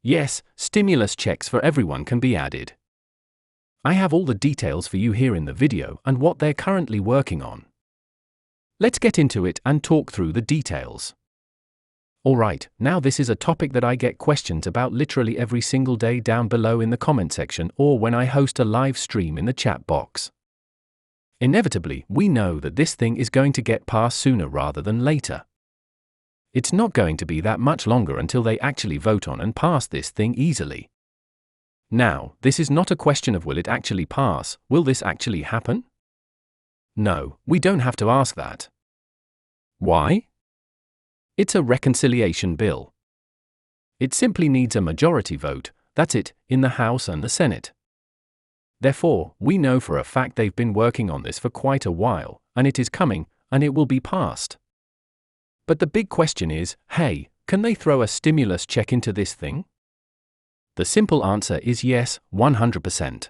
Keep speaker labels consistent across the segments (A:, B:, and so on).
A: Yes, stimulus checks for everyone can be added. I have all the details for you here in the video and what they're currently working on. Let's get into it and talk through the details. Alright, now this is a topic that I get questions about literally every single day down below in the comment section or when I host a live stream in the chat box. Inevitably, we know that this thing is going to get passed sooner rather than later. It's not going to be that much longer until they actually vote on and pass this thing easily. Now, this is not a question of will it actually pass, will this actually happen? No, we don't have to ask that. Why? It's a reconciliation bill. It simply needs a majority vote, that's it, in the House and the Senate. Therefore, we know for a fact they've been working on this for quite a while, and it is coming, and it will be passed. But the big question is, hey, can they throw a stimulus check into this thing? The simple answer is yes, 100%.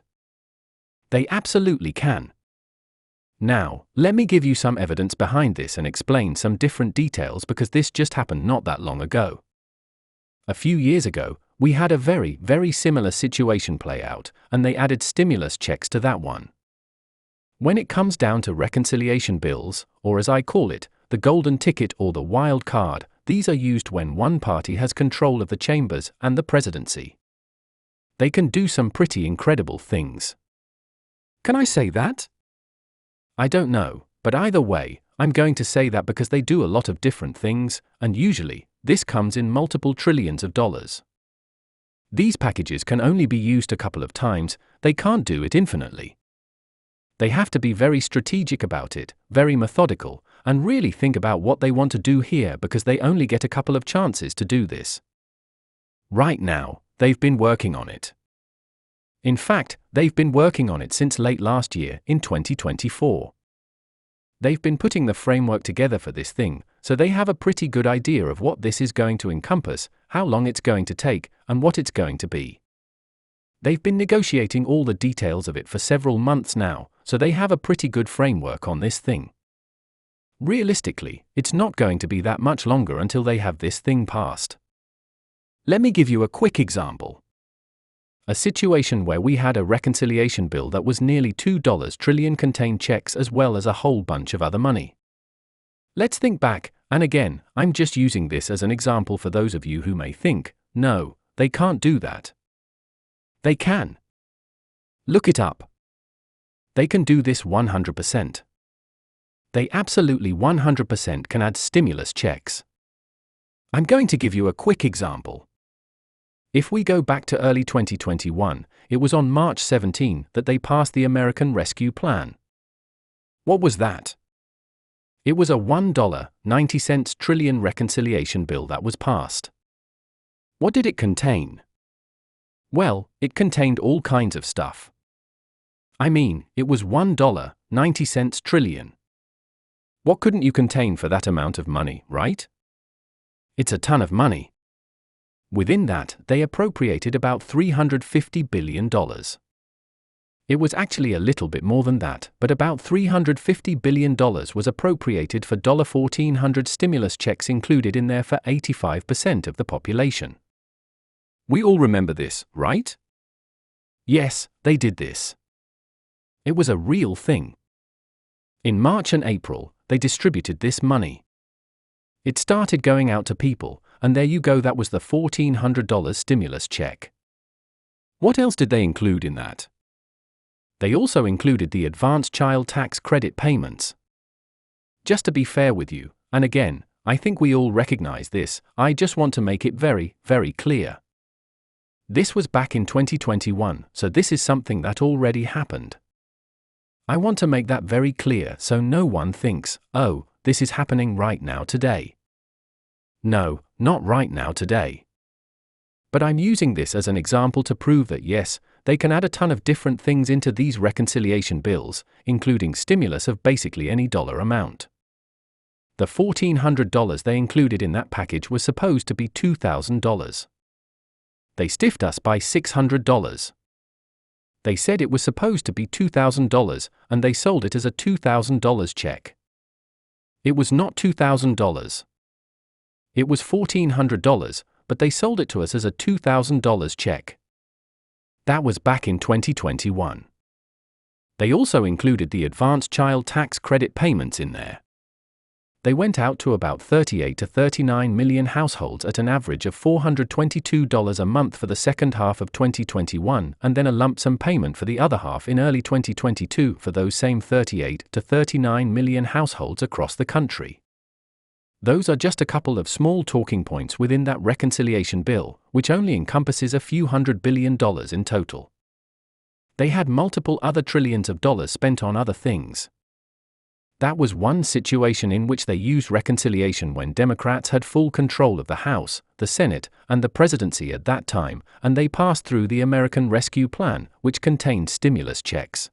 A: They absolutely can. Now, let me give you some evidence behind this and explain some different details because this just happened not that long ago. A few years ago, we had a very similar situation play out, and they added stimulus checks to that one. When it comes down to reconciliation bills, or as I call it, the golden ticket or the wild card, these are used when one party has control of the chambers and the presidency. They can do some pretty incredible things. Can I say that? I don't know, but either way, I'm going to say that because they do a lot of different things, and usually, this comes in multiple trillions of dollars. These packages can only be used a couple of times, they can't do it infinitely. They have to be very strategic about it, very methodical, and really think about what they want to do here because they only get a couple of chances to do this. Right now, they've been working on it. In fact, they've been working on it since late last year, in 2024. They've been putting the framework together for this thing, so they have a pretty good idea of what this is going to encompass, how long it's going to take, and what it's going to be. They've been negotiating all the details of it for several months now, so they have a pretty good framework on this thing. Realistically, it's not going to be that much longer until they have this thing passed. Let me give you a quick example. A situation where we had a reconciliation bill that was nearly $2 trillion contained checks as well as a whole bunch of other money. Let's think back, and again, I'm just using this as an example for those of you who may think, no, they can't do that. They can. Look it up. They can do this 100%. They absolutely 100% can add stimulus checks. I'm going to give you a quick example. If we go back to early 2021, it was on March 17 that they passed the American Rescue Plan. What was that? It was a $1.90 trillion reconciliation bill that was passed. What did it contain? Well, it contained all kinds of stuff. I mean, it was $1.90 trillion. What couldn't you contain for that amount of money, right? It's a ton of money. Within that, they appropriated about $350 billion. It was actually a little bit more than that, but about $350 billion was appropriated for $1,400 stimulus checks included in there for 85% of the population. We all remember this, right? Yes, they did this. It was a real thing. In March and April, they distributed this money. It started going out to people, and there you go, that was the $1,400 stimulus check. What else did they include in that? They also included the advanced child tax credit payments. Just to be fair with you, and again, I think we all recognize this, I just want to make it very clear. This was back in 2021, so this is something that already happened. I want to make that very clear so no one thinks, oh, this is happening right now today. No, not right now today. But I'm using this as an example to prove that yes, they can add a ton of different things into these reconciliation bills, including stimulus of basically any dollar amount. The $1,400 they included in that package was supposed to be $2,000. They stiffed us by $600. They said it was supposed to be $2,000, and they sold it as a $2,000 check. It was not $2,000. It was $1,400, but they sold it to us as a $2,000 check. That was back in 2021. They also included the advanced child tax credit payments in there. They went out to about 38 to 39 million households at an average of $422 a month for the second half of 2021, and then a lump sum payment for the other half in early 2022 for those same 38 to 39 million households across the country. Those are just a couple of small talking points within that reconciliation bill, which only encompasses a few $100 billion in total. They had multiple other trillions of dollars spent on other things. That was one situation in which they used reconciliation when Democrats had full control of the House, the Senate, and the presidency at that time, and they passed through the American Rescue Plan, which contained stimulus checks.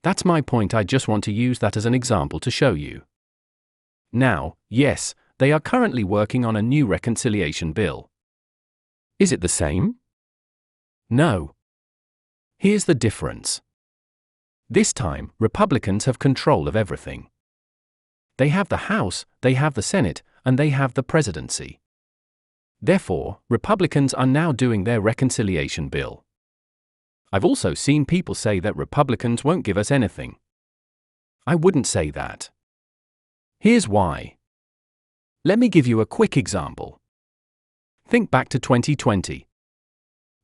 A: That's my point. I just want to use that as an example to show you. Now, yes, they are currently working on a new reconciliation bill. Is it the same? No. Here's the difference. This time, Republicans have control of everything. They have the House, they have the Senate, and they have the presidency. Therefore, Republicans are now doing their reconciliation bill. I've also seen people say that Republicans won't give us anything. I wouldn't say that. Here's why. Let me give you a quick example. Think back to 2020.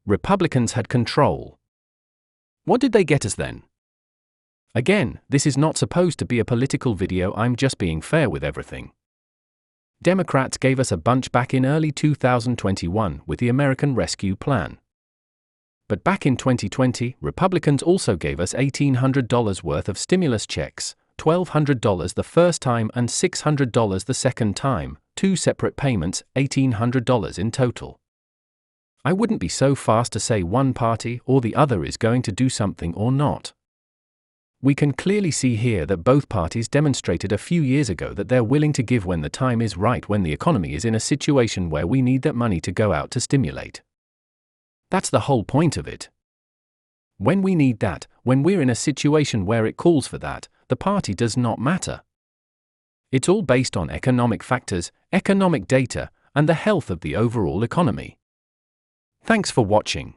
A: Republicans had control. What did they get us then? Again, this is not supposed to be a political video, I'm just being fair with everything. Democrats gave us a bunch back in early 2021 with the American Rescue Plan. But back in 2020, Republicans also gave us $1,800 worth of stimulus checks, $1,200 the first time and $600 the second time, two separate payments, $1,800 in total. I wouldn't be so fast to say one party or the other is going to do something or not. We can clearly see here that both parties demonstrated a few years ago that they're willing to give when the time is right, when the economy is in a situation where we need that money to go out to stimulate. That's the whole point of it. When we need that, when we're in a situation where it calls for that, the party does not matter. It's all based on economic factors, economic data, and the health of the overall economy. Thanks for watching.